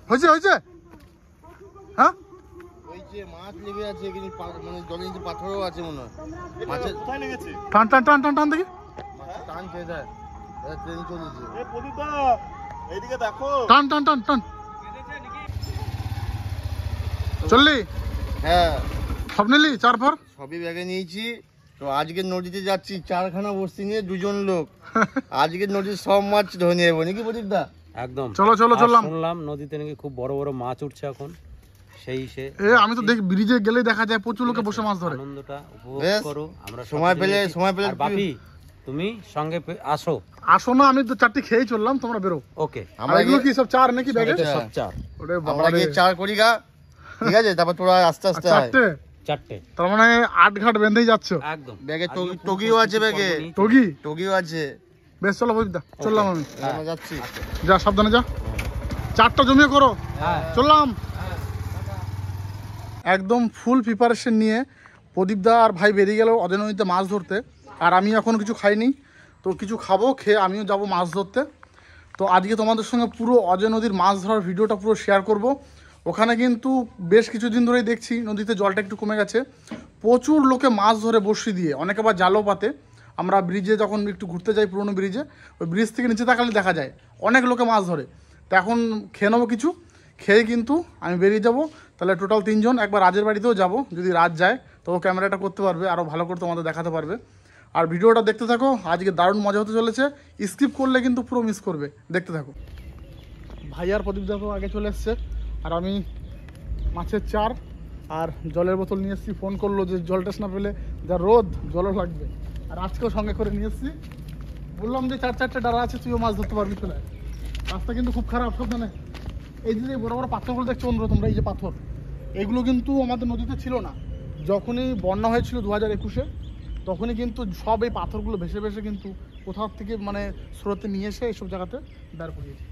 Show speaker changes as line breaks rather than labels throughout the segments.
হয়েছে হয়েছে হ্যাঁ
ওই যে মাছ লেগে আছে কিন্তু মানে জলের নিচে পাথরও আছে মনে হয় মাছের
কোথায় লেগেছে?
টান টান টান টান টান দেখি
টানছে এটা ট্রেন চলেছে
এ প্রদীপদা এইদিকে দেখো।
টান টান টান টান চললি
হ্যাঁ
সব নিলি চার ফার
সবই ব্যাগে নিয়েছি তো আজকে নদীতে যাচ্ছি 4খানা বস্তি নিয়ে 2জন লোক আজকে নদীর সব মাছ ধরে নিয়ে যাবো নাকি প্রদীপ দা
একদম
চলো চলো
আর
চললাম
শুনলাম নদীতে নাকি খুব বড় বড় মাছ উঠছে এখন সেই সে
এ আমি তো দেখি ব্রিজে গেলেই দেখা যায় প্রচুর লোকে বসে মাছ ধরে
আনন্দটা উপভোগ
বেশ,
করো আমরা
সময় পেলে
আর বাপি তুমি সঙ্গে আসো
আসো না আমি তো চারটি খেয়ে চললাম তোমরা বেরো
ওকে
আমরা এগুলো কি সব চার নাকি ব্যাগে
এটা
সব চার
ওরে
আমরা
বাবা রে
গিয়ে 4 করি গা ঠিক আছে তারপর তোরা আস্তে আস্তে আয়
চারটে
চারটে
তার মানে 8 ঘাট বেঁধেই যাচ্ছ
একদম
ব্যাগে
আজকে পুরো
টগিও আছে ব্যাগে
টগি
টগিও আছে
বেশ চলো বৈদ্যা চললাম আমি
আমরা যাচ্ছি
যা সাবধানে যা চারটা জমিয়ে করো
হ্যাঁ
চললাম একদম ফুল প্রিপারেশন নিয়ে প্রদীপদা আর ভাই বেরিয়ে গেল অজয় নদীতে মাছ ধরতে আর আমি এখনও কিছু খাইনি তো কিছু খাবো খেয়ে আমিও যাব মাছ ধরতে তো আজকে তোমাদের সঙ্গে পুরো অজয় নদীর মাছ ধরার ভিডিওটা পুরো শেয়ার করব ওখানে কিন্তু বেশ কিছুদিন ধরেই দেখছি নদীতে জলটা একটু কমে গেছে প্রচুর লোকে মাছ ধরে বড়শি দিয়ে অনেকে আবার জালও পাতে আমরা ব্রিজে যখন একটু ঘুরতে যাই পুরোনো ব্রিজে ওই ব্রিজ থেকে নিচে তাকালে দেখা যায় অনেক লোকে মাছ ধরে তো এখন খেয়ে নেবো কিছু খেয়ে কিন্তু আমি বেরিয়ে যাব তাহলে টোটাল 3 জন একবার রাজের বাড়িতেও যাব যদি রাত যায় তো ও ক্যামেরাটা করতে পারবে আরও ভালো করে তোমাদের দেখাতে পারবে আর ভিডিওটা দেখতে থাকো আজকে দারুণ মজা হতে চলেছে স্কিপ করলে কিন্তু পুরো মিস করবে দেখতে থাকো ভাই আর প্রদীপ দেখো আগে চলে এসছে আর আমি মাছের চার আর জলের বোতল নিয়ে এসেছি ফোন করলো যে জল টেস্ট না পেলে যা রোদ জলও লাগবে আর আজকেও সঙ্গে করে নিয়ে এসেছি বললাম যে 4-4টে ডারা আছে তুইও মাছ ধরতে পারবি চলে রাস্তা কিন্তু খুব খারাপ সাবধানে এই যে বড় বড় পাথরগুলো দেখছো বন্ধুরা তোমরা এই যে পাথর এগুলো কিন্তু আমাদের নদীতে ছিল না যখনই বন্যা হয়েছিল 2021-এ তখনই কিন্তু সব এই পাথরগুলো ভেসে ভেসে কিন্তু কোথাও থেকে মানে স্রোতে নিয়ে এসে এইসব জায়গাতে দাঁড় করিয়েছে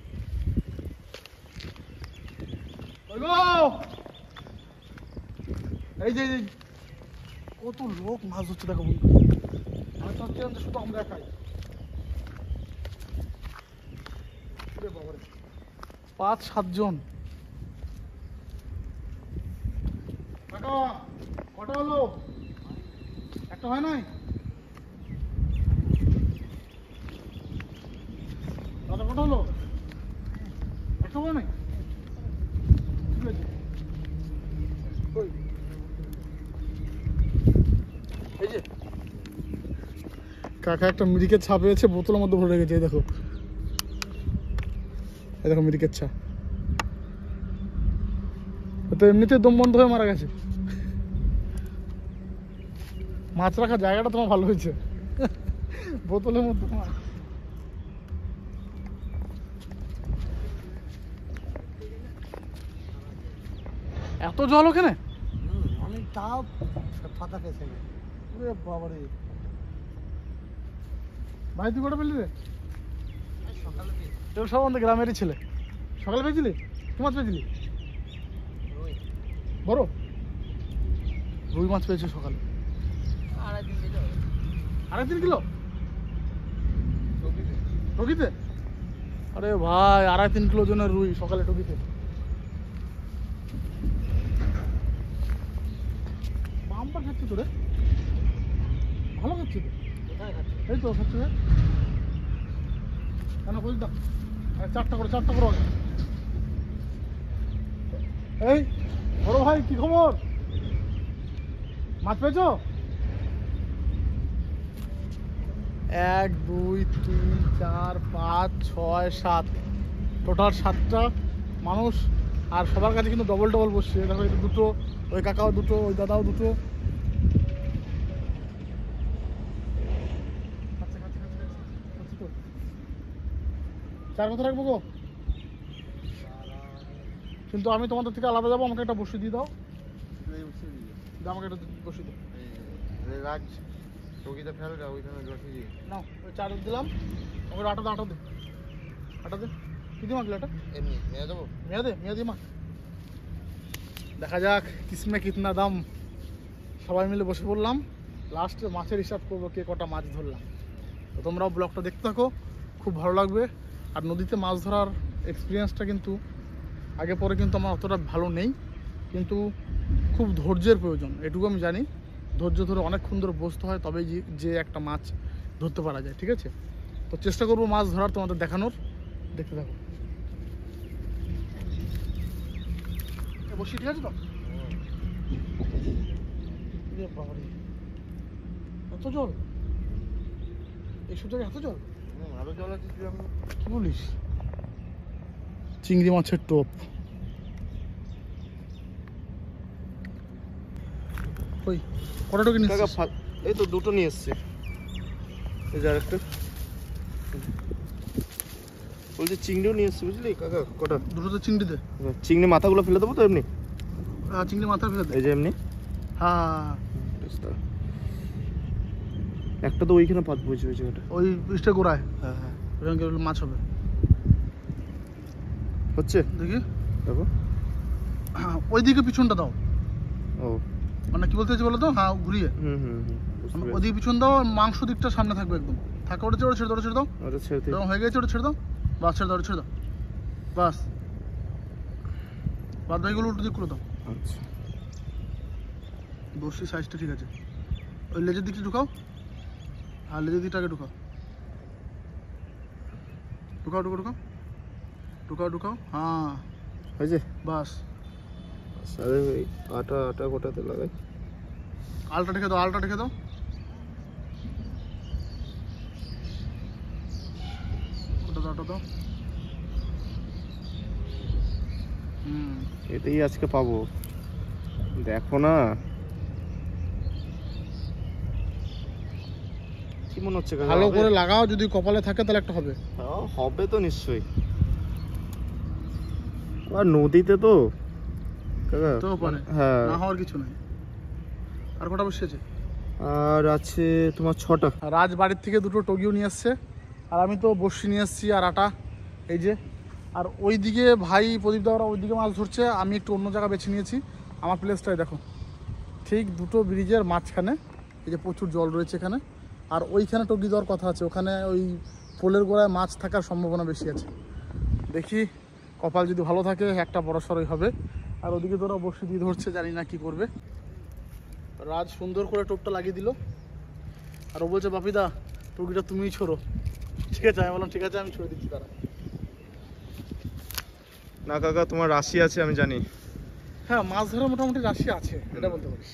এই যে কত লোক মাছ ধরছে দেখো বন্ধু আমি ভাবছিলাম যে শুধু আমরা খাই 5-7 জন কটা হলো একটা হয় নাই দাদা কটা হলো একটা হয় নাই ঠিক আছে এই যে কাকা একটা মিরিকের ছা পেয়েছে বোতলের মধ্যে ভরে রেখেছে দেখো এই দেখো মিরিকের ছা তো এমনিতে দম বন্ধ হয়ে মারা গেছে মাছ রাখার জায়গাটা তোমার ভালো হয়েছে বোতলের মধ্যে তোমার এত জল ওখানে
আমি তাও ফাঁকা পেয়েছি
বাবারে ভাই তুই কটা পেলি রে তোর সব আমাদের গ্রামেরই ছেলে সকালে পেয়েছিলি কি মাছ পেয়েছিলি বড় রুই মাছ পেয়েছে সকালে 2.5 কিলো টগিতে আরে ভাই 2.5-3 কিলো জনের রুই সকালে টগিতে বাম্পার খাচ্ছি তো রে ভালো খাচ্ছি তো এই তো খাচ্ছি রে কেন বলি দাও 4টা করো এই বড় ভাই কি খবর মাছ পেয়েছো 1 2 3 4 5 6 7 টোটাল 7টা মানুষ আর সবার কাছে কিন্তু ডবল বসছে দেখো এই দুটো ওই কাকাও দুটো ওই দাদাও দুটো চার কথা রাখবো গো কিন্তু আমি তোমাদের থেকে আলাদা যাবো আমাকে একটা বসিয়ে দিয়ে দাও আমাকে একটা বসিয়ে দাও
রাজ টগিতে ফেলটা ওইখানে বসিয়ে দিই
না ওই চার দিলাম আমাকে আটা দে কি দিয়ে মাখলে এটা
এমনি মেয়ে দেবো
মেয়াদি মা দেখা যাক কিসমে কিতনা দাম সবাই মিলে বসে পড়লাম লাস্টে মাছের হিসাব করবো কে কটা মাছ ধরলাম তো তোমরাও ব্লগটা দেখতে থাকো খুব ভালো লাগবে আর নদীতে মাছ ধরার এক্সপিরিয়েন্সটা কিন্তু আগে পরে কিন্তু আমার অতটা ভালো নেই, কিন্তু খুব ধৈর্যের প্রয়োজন, এটুকু আমি জানি। ধৈর্য ধরে অনেকক্ষণ ধরে বসতে হয়, তবেই যে একটা মাছ ধরতে পারা যায়, ঠিক আছে? তো চেষ্টা করবো মাছ ধরার, তোমাদের দেখানোর, দেখতে থাকো। বসি ঠিক আছে তো? এত জল এইসব জায়গায়, এত জল?
আরো জল আছে
কি বলিস? চিংড়ি মাছের টোপ। ওই কটা টোকে নিচ্ছিস?
এই তো দুটো নিয়ে এসছে। এই যে আরেকটা বলছি চিংড়িও নিয়ে এসছে, বুঝলি কাকা? কটা?
দুটোতে চিংড়ি দে।
চিংড়ি মাথাগুলো ফেলে দেবো তো এমনি?
চিংড়ি মাথা ফেলে দে।
এই যে এমনি।
হ্যাঁ,
একটা তো ওইখানে পাত বইছে ওই জায়গাটা।
ওই পিসটা গোড়ায়
হ্যাঁ হ্যাঁ
ওখানে গেলে মাছ হবে।
হচ্ছে,
দেখি
দেখো।
হ্যাঁ, ওইদিকে পিছনটা দাও।
ও
মানে কি বলতে চাইছি বলো তো? হ্যাঁ, ঘুরিয়ে
হুম হুম হুম বুঝতে পেরেছি।
ওদিকে পিছন দাও, আর মাংস দিকটা সামনে থাকবে একদম। থাকে ওটা ছেড়ে দাও, ছেড়ে দাও।
ওটা ছেড়ে দিই।
হয়ে গেছে, ওটা ছেড়ে দাও। বাস ছেড়ে দাও, ছেড়ে দাও। বাস, বাদ বাকিগুলো উল্টো দিক করে দাও।
আচ্ছা
বসির সাইজটা ঠিক আছে। ওই লেজের দিকটা ঢুকাও। হ্যাঁ, লেজের দিকটাকে ঢুকাও, ঢুকাও ঢুকাও ঢুকাও ঢুকাও ঢুকাও। হ্যাঁ,
হয়েছে।
বাস।
আরে ওই আটা আটা গোটাতে লাগাই।
আলটা ঢেকে দাও, আলটা ঢেকে দাও। ওটা দাও, ওটা দাও।
এটাই আজকে পাবো, দেখো না কি মনে হচ্ছে কাকা?
ভালো
হবে?
করে লাগাও, যদি কপালে থাকে তাহলে একটা হবে।
হ্যাঁ, হবে তো নিশ্চয়ই। আর নদীতে তো কাকা
তো পারে,
হ্যাঁ।
না হওয়ার কিছু নাই। আর কটা বসিয়েছে?
আর আছে তোমার 6টা।
রাজ বাড়ির থেকে দুটো টগিও নিয়ে আসছে, আর আমি তো বসি নিয়ে এসেছি আর আটা, এই যে। আর ওইদিকে ভাই প্রদীপ দা ওরা ওইদিকে মাছ ধরছে, আমি একটু অন্য জায়গা বেছে নিয়েছি। আমার প্লেসটাই দেখো, ঠিক দুটো ব্রিজের মাঝখানে। এই যে প্রচুর জল রয়েছে এখানে, আর ওইখানে টগি দেওয়ার কথা আছে, ওখানে ওই পোলের গোড়ায় মাছ থাকার সম্ভাবনা বেশি আছে। দেখি কপাল যদি ভালো থাকে একটা বড় সড়ই হবে। আর ওদিকে তোরা বসে দিয়ে ধরছে, জানি না কি করবে। রাজ সুন্দর করে টোপটা লাগিয়ে দিল, আর ও বলছে বাপিদা টুকিটা তুমিই ছোড়ো। ঠিক আছে, আমি বললাম ঠিক আছে, আমি ছড়ে দিচ্ছি। তারা
না কাকা, তোমার রাশি আছে আমি জানি।
হ্যাঁ, মাছ ধরে মোটামুটি রাশি আছে, এটা বলতে পারিস।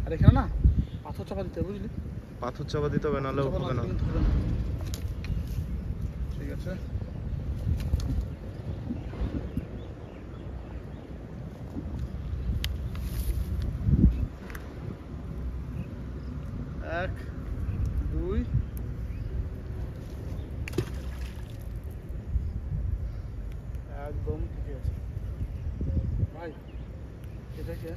আর এখানে না পাথর চাপা দিতে হবে, বুঝলি?
পাথর চাপা দিতে হবে, নাহলে
চাপা
হবে না।
দিলে কিন্তু হবে না। ঠিক আছে, এক দুই, একদম ঠিক আছে ভাই। এটা কি?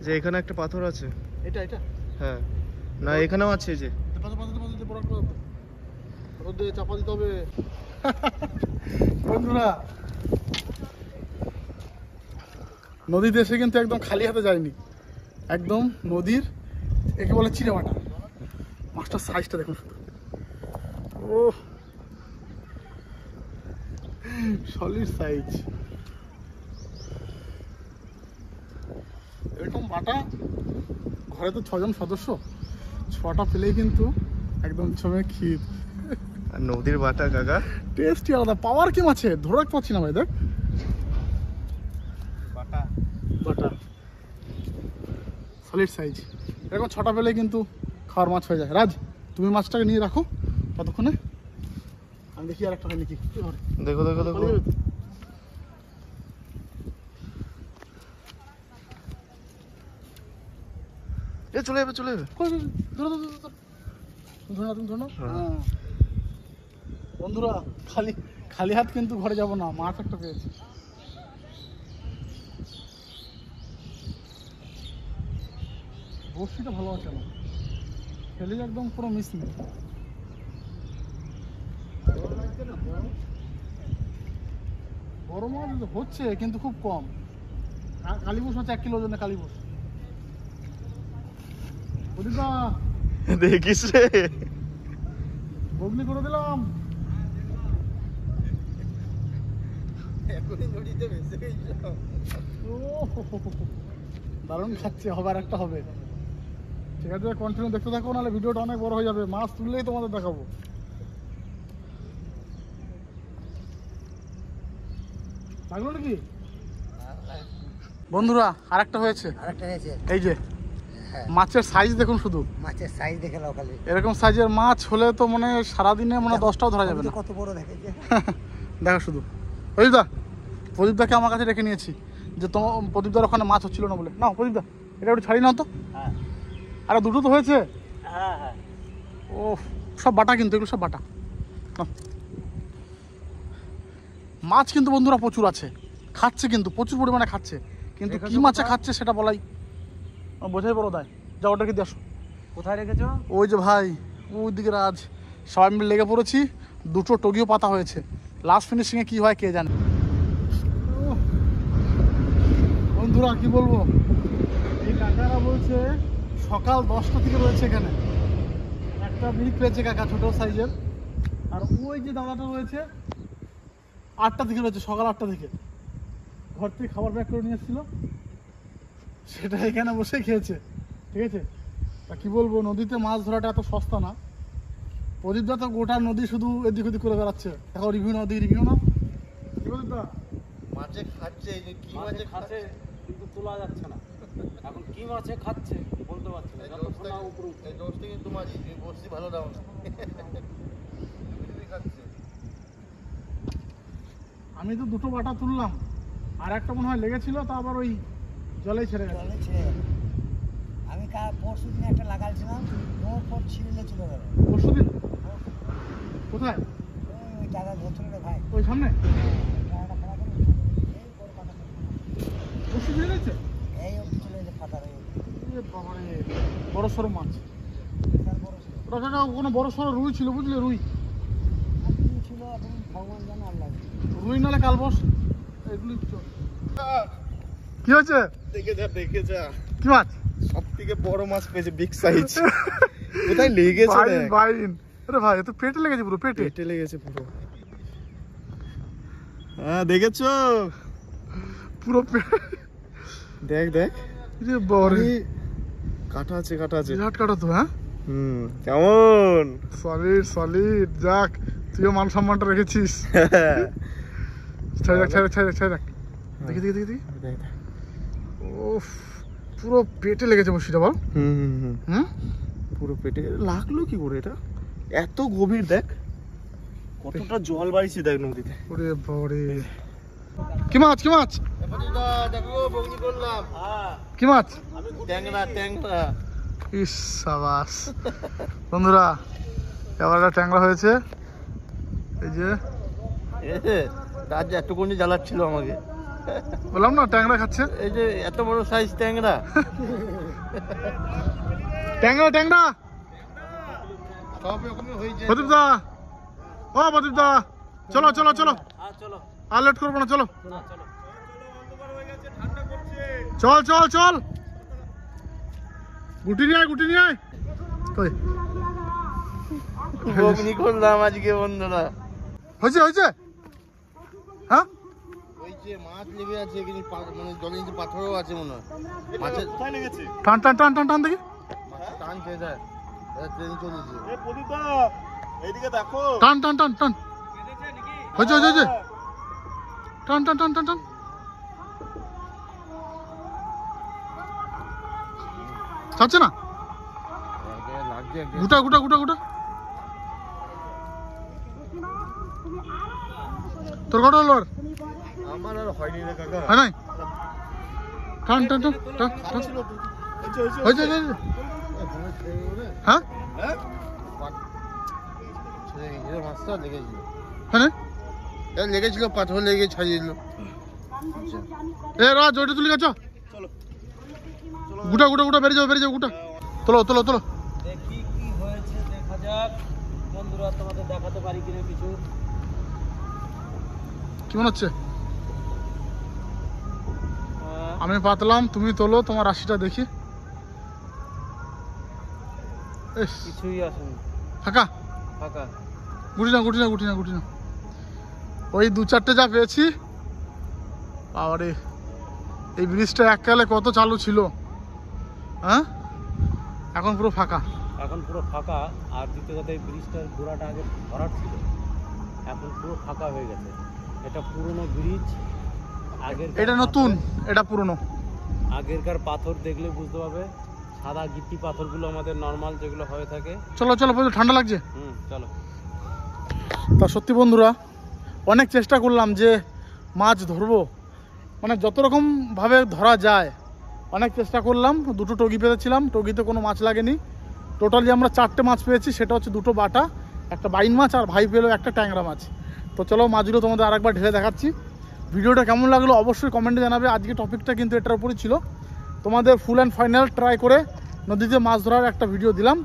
যে এখানে একটা পাথর আছে।
এটা এটা
হ্যাঁ, না এখানেও আছে। এই যে
চাপা দিতে হবে। বন্ধুরা, নদীতে এসে কিন্তু একদম খালি হাতে যায়নি, একদম নদীর একে বলে চিড়ে বাটা। মাছটার সাইজটা দেখুন শুধু, ও সলিড সাইজ। এরকম বাটা ঘরে তো 6 জন সদস্য, 6টা পেলেই কিন্তু একদম ছমে ক্ষীর।
আর নদীর বাটা কাকা,
টেস্টই আলাদা। পাওয়ার কি মাছে ধরে রাখতে পারছি না ভাই, দেখ
বাটা
বাটা সলিড সাইজ। এরকম 6টা পেলেই কিন্তু খাওয়ার মাছ হয়ে যায়। রাজ, তুমি মাছটাকে নিয়ে রাখো ততক্ষণে, আমি দেখি আর একটা হয় নাকি।
দেখো দেখো দেখো। এ চলে যাবে, চলে যাবে।
ধরো ধরো ধরো, তুমি ধরো না, তুমি ধরো না। হ্যাঁ বন্ধুরা, খালি খালি হাত কিন্তু ঘরে যাব না, মাছ একটা পেয়েছি। বড়শিটা ভালো আছে না, খেলে একদম পুরো মিস নেই। বড় মাছ হচ্ছে কিন্তু খুব কম। কালীবুস হচ্ছে 1 কিলো ওজনে কালীবুস। প্রদীপদা,
দেখিস রে,
বগনি করে দিলাম।
এখনই নদীতে ভেসে গেছিলাম।
দারুণ খাচ্ছে, হবে আর একটা হবে। ঠিক আছে, কন্টিনিউ দেখতে থাকো, নাহলে ভিডিওটা অনেক বড় হয়ে যাবে। মাছ তুললেই তোমাদের দেখাবো। লাগলো নাকি বন্ধুরা? আর একটা হয়েছে, এই যে মাছের সাইজ দেখুন, শুধু
মাছের সাইজ দেখে নাও খালি।
এরকম সাইজের মাছ হলে তো মানে সারাদিনে মানে 10টাও ধরা যাবে না।
কত বড় দেখেছে।
দেখো শুধু। প্রদীপদাকে আমার কাছে রেখে নিয়েছি, যে তোমার প্রদীপদার ওখানে মাছ হচ্ছিল না বলে। না প্রদীপদা, এটা একটু ছাড়ি নাও তো। আরে দুটো তো হয়েছে। ও সব বাটা, কিন্তু এগুলো সব বাটা। নাও। মাছ কিন্তু বন্ধুরা প্রচুর আছে, খাচ্ছে কিন্তু প্রচুর পরিমাণে খাচ্ছে, কিন্তু কি মাছে খাচ্ছে সেটা বলাই বোঝাই বড় দায়। যা ওটাকে দিয়ে আসো।
কোথায় রেখেছো?
ওই যে ভাই, ওই দিকে রাজ, সবাই মিলে লেগে পড়েছি। দুটো টগিও পাতা হয়েছে, লাস্ট ফিনিশিংয়ে কি হয় কে জানে। বন্ধুরা কি বলবো, এই কাকারা বলছে সকাল 10টা থেকে রয়েছে এখানে। একটা মিট পেয়েছে কাকা ছোট সাইজের, আর ওই যে দাদাটা রয়েছে 8টা থেকে রয়েছে, সকাল 8টা থেকে। ঘর থেকে খাবার প্যাক করে নিয়ে এসেছিল, সেটা এখানে বসে খেয়েছে। ঠিক আছে, তা কি বলবো, নদীতে মাছ ধরাটা এত সস্তা না। প্রদীপদা তো গোটা নদী শুধু এদিক ওদিক করে বেড়াচ্ছে। দেখো রিভিউ না, ওদিকে রিভিউ না। কি প্রদীপদা?
মাছে খাচ্ছে, এই যে কি
মাছে
মাছে
খাচ্ছে কিন্তু তোলা যাচ্ছে না। এখন কি মাছে খাচ্ছে বলতে পারছি না, যতক্ষণ না উপরে উঠছে।
এই দোষটা কিন্তু তোমারই, তুমি বসছি ভালো দাও না। খাচ্ছে।
আমি তো দুটো বাটা তুললাম, আর একটা মনে হয় লেগেছিল, তা আবার ওই জলেই ছেড়ে গেছে।
জলে ছেড়ে গেল। আমি পরশু দিন একটা লাগালছিলাম, নোর পর ছিঁড়লে চলে গেল।
পরশুদিন? কোথায়?
ওই জায়গা ধরছিল রে ভাই।
ওই সামনে
জায়গাটা খারাপ হলো, এই বড় পাতা।
পরশু দিয়ে গেছে।
এই অবধি চলে গেছে পাতা রয়ে
বড় সড়ো মাছ।
বিশাল বড় ছিল।
ওটা কোনো বড় সড়ো রুই ছিল, বুঝলে? রুই
আর কি ছিল এখন ভগবান জানে, আল্লাহ জানে।
রুই নালে কালবস, এগুলি কি হয়েছে?
দেখে যা
কি মাছ?
সব থেকে বড় মাছ পেয়েছে, বিগ সাইজ। কোথায় লেগেছে
বাইন, বাইন। আরে ভাই, এ তো পেটে লেগেছে, পুরো পেটে।
পেটে লেগেছে পুরো। হ্যাঁ দেখেছো,
পুরো
দেখ দেখ।
রে বাবারে,
কাটা আছে, কাটা আছে।
বিরাট কাটা তো। হ্যাঁ,
কেমন?
Solid solid. যাক, তুইও মান সম্মানটা রেখেছিস। ছাই রাখ, ছাই রাখ, ছাই রাখ, ছাই রাখ। দেখি দেখি দেখি দেখি। ওফ, পুরো পেটে লেগেছে বসিটা, বল। হুম,
পুরো পেটে লাগলো কি করে এটা? এত গভীর, দেখ কতটা জল বাড়িছে, দেখ নদীতে।
ওরে বাবারে, কি মাছ? কি মাছ?
দেখো বগনি করলাম।
কি মাছ?
ট্যাংরা, ট্যাংরা।
ইস সাবাস। বন্ধুরা, এবার একটা ট্যাংরা হয়েছে। এই যে
তার যে এতক্ষণ জ্বালাচ্ছিল আমাকে,
বললাম না ট্যাংরা খাচ্ছে।
এই যে এত বড় সাইজ ট্যাংরা।
ট্যাংরা, ট্যাংরা।
সব রকমই হয়েছে।
প্রদীপদা, ও প্রদীপদা, চলো চলো চলো,
চলো
আর লেট করবো না, চলো
না, চলো।
চল চল চল। গুটি নিয়ে আয়, গুটি নিয়ে আয়। কই
বগনি করলাম আজকে বন্ধুরা।
হয়েছে? হয়েছে? হ্যাঁ,
ওই যে মাছ লেগে আছে, কিন্তু মানে জলের নিচে পাথরও আছে মনে হয়। মাছের
কোথায় লেগেছে?
টান টান টান টান টান দেখি।
টান খেয়ে যায়, ট্রেন চলেছে।
এ প্রদীপদা, এইদিকে দেখো।
টান টান টান টান। হয়েছে হয়েছে হয়েছে। টান টান টান টান টান। ছাড়ছে না,
লাগছে
গুটা গুটা গুটা গুটা। তোর কটা হলো? আর
আমার আর হয়নি রে কাকা।
হয় নাই? টান টান টান টান টান। হয়েছে হয়েছে। হ্যাঁ,
মাছটা লেগেছিল,
হ্যাঁ
লেগেছিল, পাথর লেগে ছাড়িয়ে দিল।
এ রাজ, ওইটা তুলি গেছ। গুটা গুটা গুটা, বেরিয়ে যাও বেরিয়ে যাও, গুটা তোলো তোলো তোলো।
দেখি কি হয়েছে, দেখা যাক বন্ধুরা, তোমাদের দেখাতে পারি কিনা কিছু।
কি মনে হচ্ছে? আমি পাতলাম, তুমি তোলো, তোমার রাশিটা দেখি।
কিছুই আসেনি,
ফাঁকা।
ফাঁকা।
গুটি না গুটি না গুটি না গুটি না। ওই দু চারটে যা পেয়েছি বাবারে, এই ব্রিজটা এককালে কত চালু ছিল, হ্যাঁ? এখন পুরো ফাঁকা।
এখন পুরো ফাঁকা। আর দ্বিতীয় কথা, এই ব্রিজটার গোড়াটা আগে ভরাট ছিল, এখন পুরো ফাঁকা হয়ে গেছে। এটা পুরনো ব্রিজ, আগের
এটা নতুন, এটা পুরনো।
আগেরকার পাথর দেখলে বুঝতে পারবে, সাদা গিট্টি পাথরগুলো আমাদের নর্মাল যেগুলো হয়ে থাকে।
চলো চলো, ঠান্ডা লাগছে।
চলো।
তা সত্যি বন্ধুরা, অনেক চেষ্টা করলাম যে মাছ ধরবো, মানে যত রকমভাবে ধরা যায় অনেক চেষ্টা করলাম। দুটো টগি পেয়েছিলাম, টগিতে কোনো মাছ লাগেনি। টোটালি আমরা 4টে মাছ পেয়েছি, সেটা হচ্ছে 2টো বাটা, একটা বাইন মাছ, আর ভাই পেলো একটা ট্যাংরা মাছ। তো চলো মাছগুলো তোমাদের আরেকবার ঢেলে দেখাচ্ছি। ভিডিওটা কেমন লাগলো অবশ্যই কমেন্টে জানাবে। আজকে টপিকটা কিন্তু এটার উপরই ছিল। তোমাদের ফুল অ্যান্ড ফাইনাল ট্রাই করে নদীতে মাছ ধরার একটা ভিডিও দিলাম।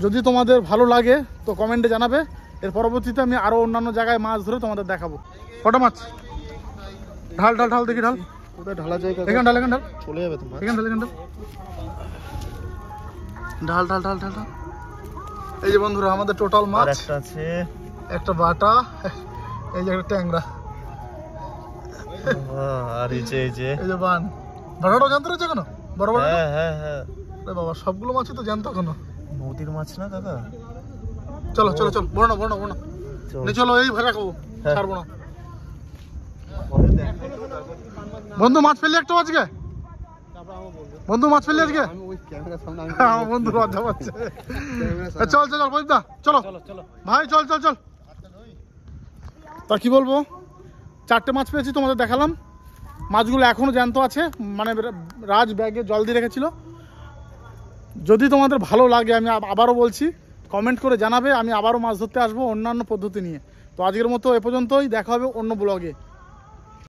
যদি তোমাদের ভালো লাগে তো কমেন্টে জানাবে। এর পরবর্তীতে আমি আরও অন্যান্য জায়গায় মাছ ধরে তোমাদের দেখাবো। কটা মাছ? ঢাল ঢাল ঢাল, দেখি ঢাল।
কোথায় ঢালা জায়গা?
এখানে ঢাল, এখানে ঢাল,
চলে যাবে তোমার।
এখানে ঢাল, এখানে ঢাল, ঢাল ঢাল ঢাল ঢাল ঢাল। এই যে বন্ধুরা আমাদের টোটাল মাছ
একটা আছে,
একটা বাটা, এই যে একটা ট্যাংরা,
আর এই যে
এই যে বান। বাটাটাও জানতে রয়েছে এখনো? বড় বড়?
হ্যাঁ হ্যাঁ হ্যাঁ,
আরে বাবা, সবগুলো মাছই তো জানতো এখনো।
নদীর মাছ না দাদা?
চলো চলো চলো, বড় না বড় না বড় না, নে চলো, এই ভরে রাখবো,
হ্যাঁ।
ছাড়বো না। বন্ধু মাছ ফেললি একটু আজকে? বন্ধু মাছ ফেললি আজকে? আমার বন্ধু লজ্জা পাচ্ছে। চল চল চল বৈদা, চলো
চলো চলো
ভাই, চল চল চল। তা কি বলবো, 4টে মাছ পেয়েছি, তোমাদের দেখালাম। মাছগুলো এখনো জ্যান্ত আছে, মানে রাজ ব্যাগে জল দিয়ে রেখেছিল। যদি তোমাদের ভালো লাগে, আমি আবারও বলছি, কমেন্ট করে জানাবে। আমি আবারও মাছ ধরতে আসবো অন্যান্য পদ্ধতি নিয়ে। তো আজকের মতো এ পর্যন্তই, দেখা হবে অন্য ব্লগে।